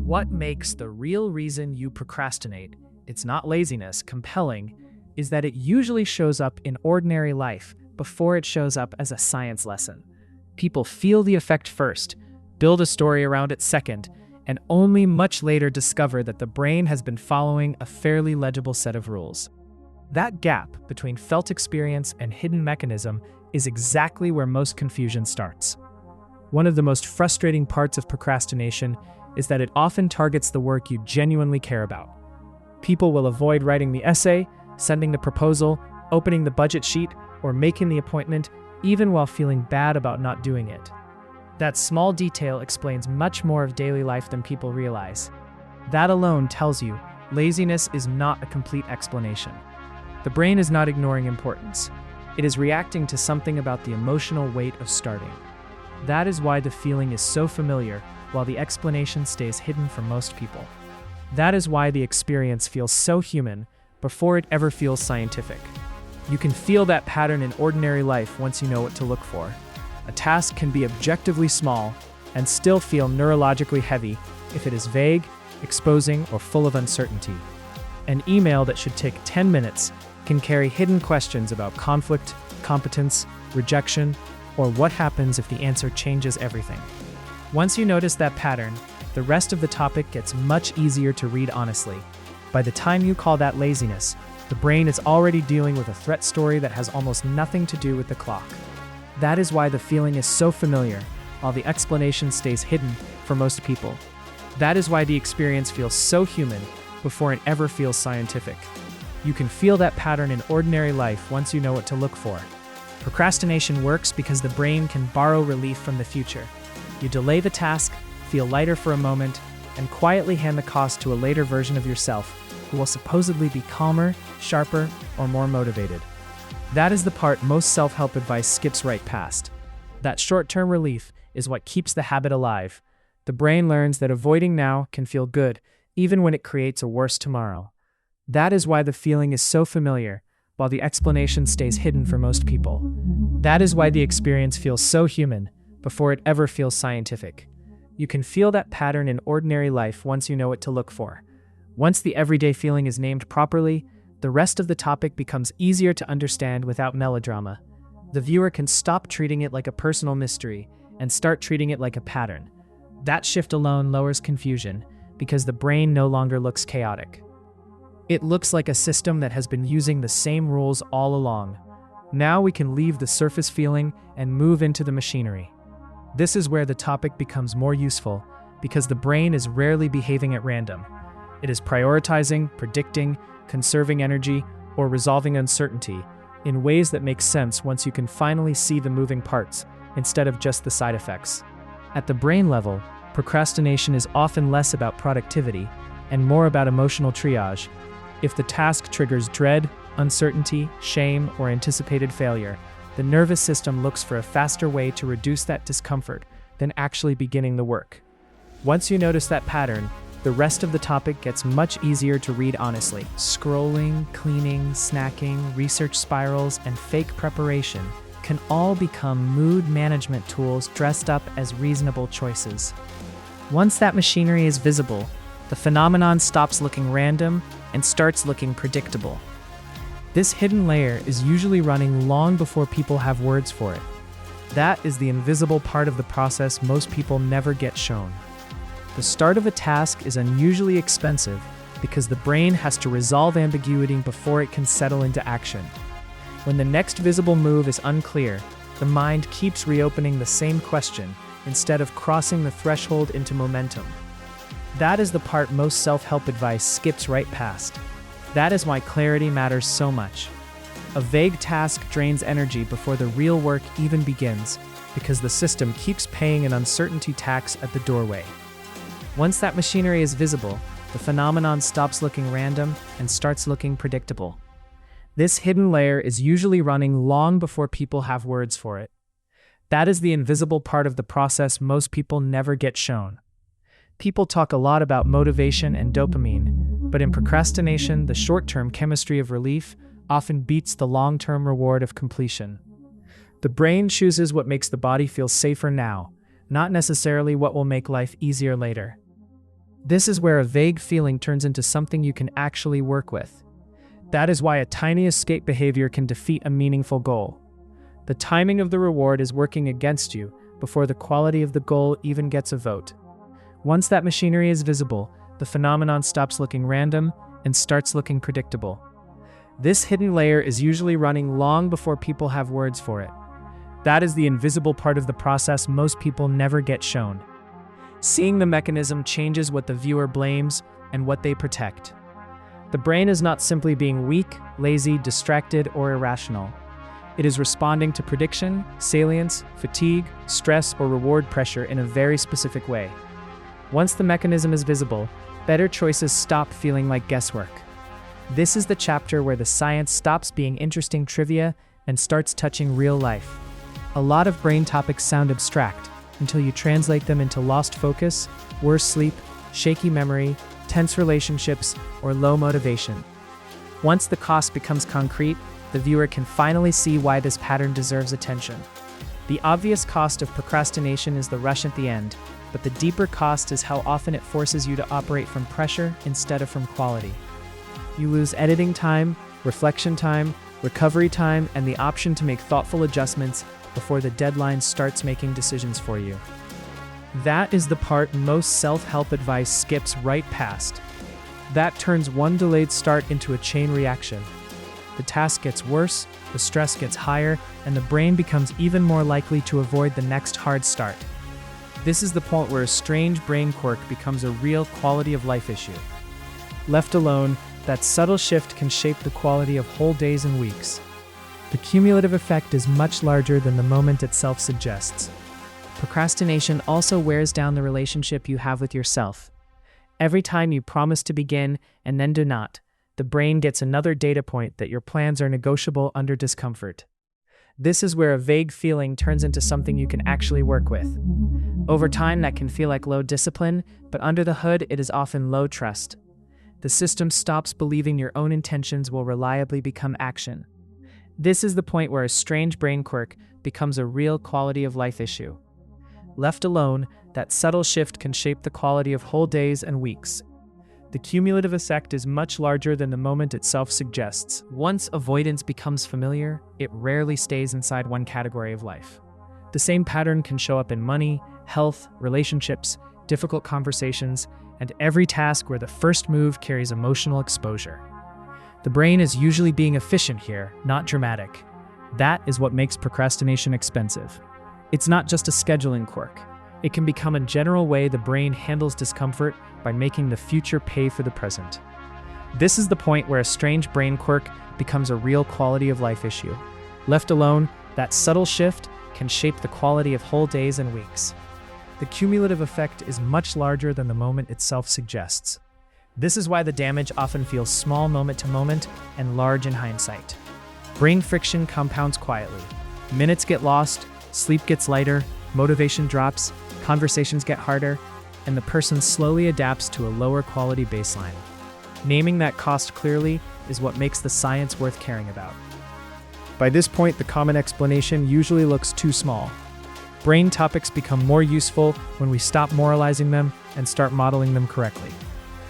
What makes the real reason you procrastinate, it's not laziness, compelling, is that it usually shows up in ordinary life before it shows up as a science lesson. People feel the effect first, build a story around it second, and only much later discover that the brain has been following a fairly legible set of rules. That gap between felt experience and hidden mechanism is exactly where most confusion starts. One of the most frustrating parts of procrastination is that it often targets the work you genuinely care about. People will avoid writing the essay, sending the proposal, opening the budget sheet, or making the appointment, even while feeling bad about not doing it. That small detail explains much more of daily life than people realize. That alone tells you laziness is not a complete explanation. The brain is not ignoring importance. It is reacting to something about the emotional weight of starting. That is why the feeling is so familiar, while the explanation stays hidden for most people. That is why the experience feels so human before it ever feels scientific. You can feel that pattern in ordinary life once you know what to look for. A task can be objectively small and still feel neurologically heavy if it is vague, exposing, or full of uncertainty. An email that should take 10 minutes can carry hidden questions about conflict, competence, rejection, or what happens if the answer changes everything. Once you notice that pattern, the rest of the topic gets much easier to read honestly. By the time you call that laziness, the brain is already dealing with a threat story that has almost nothing to do with the clock. That is why the feeling is so familiar, while the explanation stays hidden for most people. That is why the experience feels so human before it ever feels scientific. You can feel that pattern in ordinary life once you know what to look for. Procrastination works because the brain can borrow relief from the future. You delay the task, feel lighter for a moment, and quietly hand the cost to a later version of yourself who will supposedly be calmer, sharper, or more motivated. That is the part most self-help advice skips right past. That short-term relief is what keeps the habit alive. The brain learns that avoiding now can feel good, even when it creates a worse tomorrow. That is why the feeling is so familiar, while the explanation stays hidden for most people. That is why the experience feels so human before it ever feels scientific. You can feel that pattern in ordinary life once you know what to look for. Once the everyday feeling is named properly, the rest of the topic becomes easier to understand without melodrama. The viewer can stop treating it like a personal mystery and start treating it like a pattern. That shift alone lowers confusion because the brain no longer looks chaotic. It looks like a system that has been using the same rules all along. Now we can leave the surface feeling and move into the machinery. This is where the topic becomes more useful because the brain is rarely behaving at random. It is prioritizing, predicting, conserving energy, or resolving uncertainty in ways that make sense once you can finally see the moving parts instead of just the side effects. At the brain level, procrastination is often less about productivity and more about emotional triage. If the task triggers dread, uncertainty, shame, or anticipated failure, the nervous system looks for a faster way to reduce that discomfort than actually beginning the work. Once you notice that pattern, the rest of the topic gets much easier to read honestly. Scrolling, cleaning, snacking, research spirals, and fake preparation can all become mood management tools dressed up as reasonable choices. Once that machinery is visible, the phenomenon stops looking random and starts looking predictable. This hidden layer is usually running long before people have words for it. That is the invisible part of the process most people never get shown. The start of a task is unusually expensive because the brain has to resolve ambiguity before it can settle into action. When the next visible move is unclear, the mind keeps reopening the same question instead of crossing the threshold into momentum. That is the part most self-help advice skips right past. That is why clarity matters so much. A vague task drains energy before the real work even begins because the system keeps paying an uncertainty tax at the doorway. Once that machinery is visible, the phenomenon stops looking random and starts looking predictable. This hidden layer is usually running long before people have words for it. That is the invisible part of the process most people never get shown. People talk a lot about motivation and dopamine, but in procrastination, the short-term chemistry of relief often beats the long-term reward of completion. The brain chooses what makes the body feel safer now, not necessarily what will make life easier later. This is where a vague feeling turns into something you can actually work with. That is why a tiny escape behavior can defeat a meaningful goal. The timing of the reward is working against you before the quality of the goal even gets a vote. Once that machinery is visible, the phenomenon stops looking random and starts looking predictable. This hidden layer is usually running long before people have words for it. That is the invisible part of the process most people never get shown. Seeing the mechanism changes what the viewer blames and what they protect. The brain is not simply being weak, lazy, distracted, or irrational. It is responding to prediction, salience, fatigue, stress, or reward pressure in a very specific way. Once the mechanism is visible, better choices stop feeling like guesswork. This is the chapter where the science stops being interesting trivia and starts touching real life. A lot of brain topics sound abstract until you translate them into lost focus, worse sleep, shaky memory, tense relationships, or low motivation. Once the cost becomes concrete, the viewer can finally see why this pattern deserves attention. The obvious cost of procrastination is the rush at the end, but the deeper cost is how often it forces you to operate from pressure instead of from quality. You lose editing time, reflection time, recovery time, and the option to make thoughtful adjustments before the deadline starts making decisions for you. That is the part most self-help advice skips right past. That turns one delayed start into a chain reaction. The task gets worse, the stress gets higher, and the brain becomes even more likely to avoid the next hard start. This is the point where a strange brain quirk becomes a real quality of life issue. Left alone, that subtle shift can shape the quality of whole days and weeks. The cumulative effect is much larger than the moment itself suggests. Procrastination also wears down the relationship you have with yourself. Every time you promise to begin and then do not, the brain gets another data point that your plans are negotiable under discomfort. This is where a vague feeling turns into something you can actually work with. Over time, that can feel like low discipline, but under the hood, it is often low trust. The system stops believing your own intentions will reliably become action. This is the point where a strange brain quirk becomes a real quality of life issue. Left alone, that subtle shift can shape the quality of whole days and weeks. The cumulative effect is much larger than the moment itself suggests. Once avoidance becomes familiar, it rarely stays inside one category of life. The same pattern can show up in money, health, relationships, difficult conversations, and every task where the first move carries emotional exposure. The brain is usually being efficient here, not dramatic. That is what makes procrastination expensive. It's not just a scheduling quirk. It can become a general way the brain handles discomfort by making the future pay for the present. This is the point where a strange brain quirk becomes a real quality of life issue. Left alone, that subtle shift can shape the quality of whole days and weeks. The cumulative effect is much larger than the moment itself suggests. This is why the damage often feels small moment to moment and large in hindsight. Brain friction compounds quietly. Minutes get lost, sleep gets lighter, motivation drops, conversations get harder, and the person slowly adapts to a lower quality baseline. Naming that cost clearly is what makes the science worth caring about. By this point, the common explanation usually looks too small. Brain topics become more useful when we stop moralizing them and start modeling them correctly.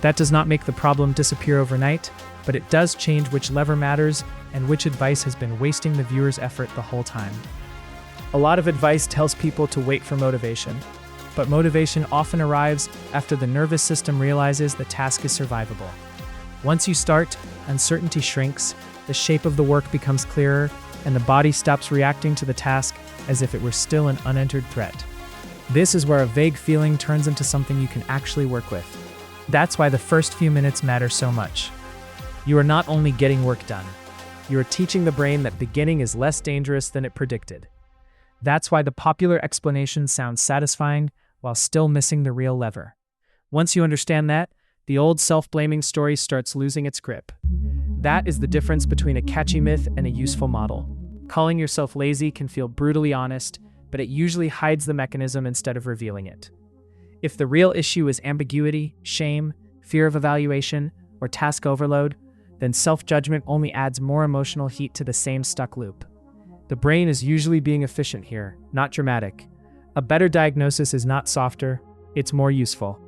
That does not make the problem disappear overnight, but it does change which lever matters and which advice has been wasting the viewer's effort the whole time. A lot of advice tells people to wait for motivation, but motivation often arrives after the nervous system realizes the task is survivable. Once you start, uncertainty shrinks, the shape of the work becomes clearer, and the body stops reacting to the task as if it were still an unentered threat. This is where a vague feeling turns into something you can actually work with. That's why the first few minutes matter so much. You are not only getting work done, you are teaching the brain that beginning is less dangerous than it predicted. That's why the popular explanation sounds satisfying while still missing the real lever. Once you understand that, the old self-blaming story starts losing its grip. That is the difference between a catchy myth and a useful model. Calling yourself lazy can feel brutally honest, but it usually hides the mechanism instead of revealing it. If the real issue is ambiguity, shame, fear of evaluation, or task overload, then self-judgment only adds more emotional heat to the same stuck loop. The brain is usually being efficient here, not dramatic. A better diagnosis is not softer, it's more useful.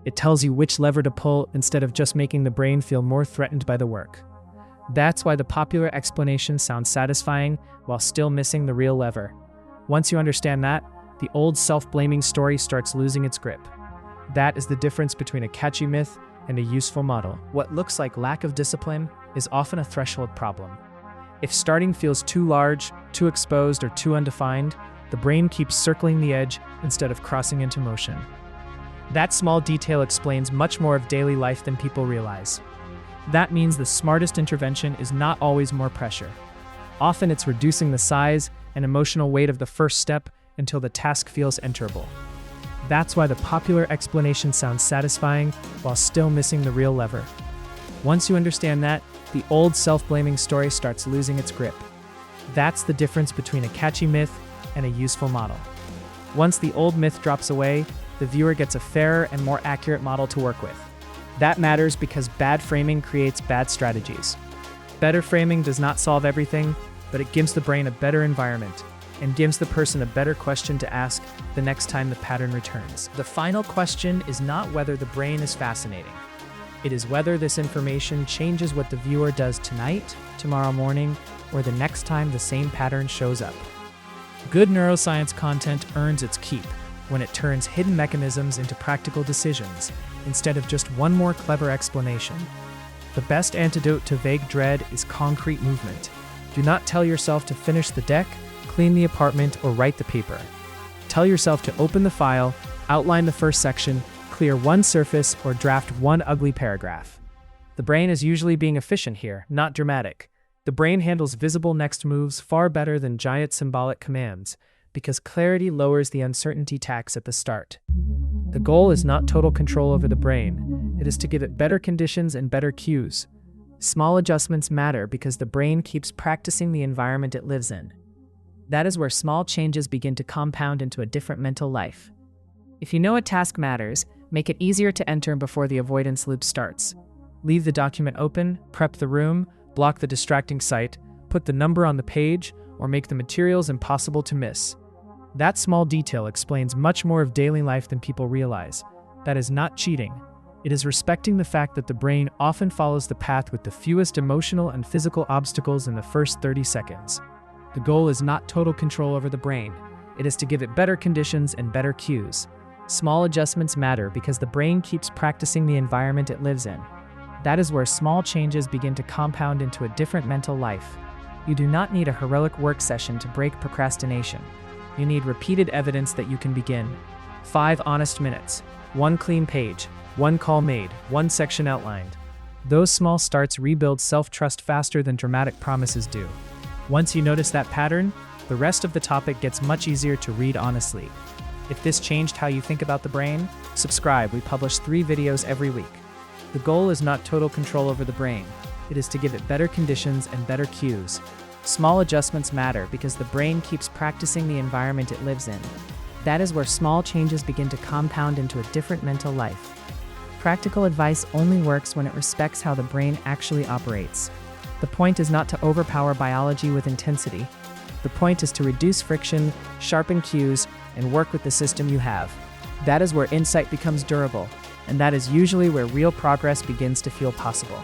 It tells you which lever to pull instead of just making the brain feel more threatened by the work. That's why the popular explanation sounds satisfying while still missing the real lever. Once you understand that, the old self-blaming story starts losing its grip. That is the difference between a catchy myth and a useful model. What looks like lack of discipline is often a threshold problem. If starting feels too large, too exposed, or too undefined, the brain keeps circling the edge instead of crossing into motion. That small detail explains much more of daily life than people realize. That means the smartest intervention is not always more pressure. Often it's reducing the size and emotional weight of the first step until the task feels enterable. That's why the popular explanation sounds satisfying while still missing the real lever. Once you understand that, the old self-blaming story starts losing its grip. That's the difference between a catchy myth and a useful model. Once the old myth drops away, the viewer gets a fairer and more accurate model to work with. That matters because bad framing creates bad strategies. Better framing does not solve everything, but it gives the brain a better environment and gives the person a better question to ask the next time the pattern returns. The final question is not whether the brain is fascinating. It is whether this information changes what the viewer does tonight, tomorrow morning, or the next time the same pattern shows up. Good neuroscience content earns its keep when it turns hidden mechanisms into practical decisions, instead of just one more clever explanation. The best antidote to vague dread is concrete movement. Do not tell yourself to finish the deck, clean the apartment, or write the paper. Tell yourself to open the file, outline the first section, clear one surface, or draft one ugly paragraph. The brain is usually being efficient here, not dramatic. The brain handles visible next moves far better than giant symbolic commands, because clarity lowers the uncertainty tax at the start. The goal is not total control over the brain. It is to give it better conditions and better cues. Small adjustments matter because the brain keeps practicing the environment it lives in. That is where small changes begin to compound into a different mental life. If you know a task matters, make it easier to enter before the avoidance loop starts. Leave the document open, prep the room, block the distracting site, put the number on the page, or make the materials impossible to miss. That small detail explains much more of daily life than people realize. That is not cheating. It is respecting the fact that the brain often follows the path with the fewest emotional and physical obstacles in the first 30 seconds. The goal is not total control over the brain. It is to give it better conditions and better cues. Small adjustments matter because the brain keeps practicing the environment it lives in. That is where small changes begin to compound into a different mental life. You do not need a heroic work session to break procrastination. You need repeated evidence that you can begin. 5 honest minutes, 1 clean page, 1 call made, 1 section outlined. Those small starts rebuild self-trust faster than dramatic promises do. Once you notice that pattern, the rest of the topic gets much easier to read honestly. If this changed how you think about the brain, subscribe. We publish 3 videos every week. The goal is not total control over the brain. It is to give it better conditions and better cues. Small adjustments matter because the brain keeps practicing the environment it lives in. That is where small changes begin to compound into a different mental life. Practical advice only works when it respects how the brain actually operates. The point is not to overpower biology with intensity. The point is to reduce friction, sharpen cues, and work with the system you have. That is where insight becomes durable, and that is usually where real progress begins to feel possible.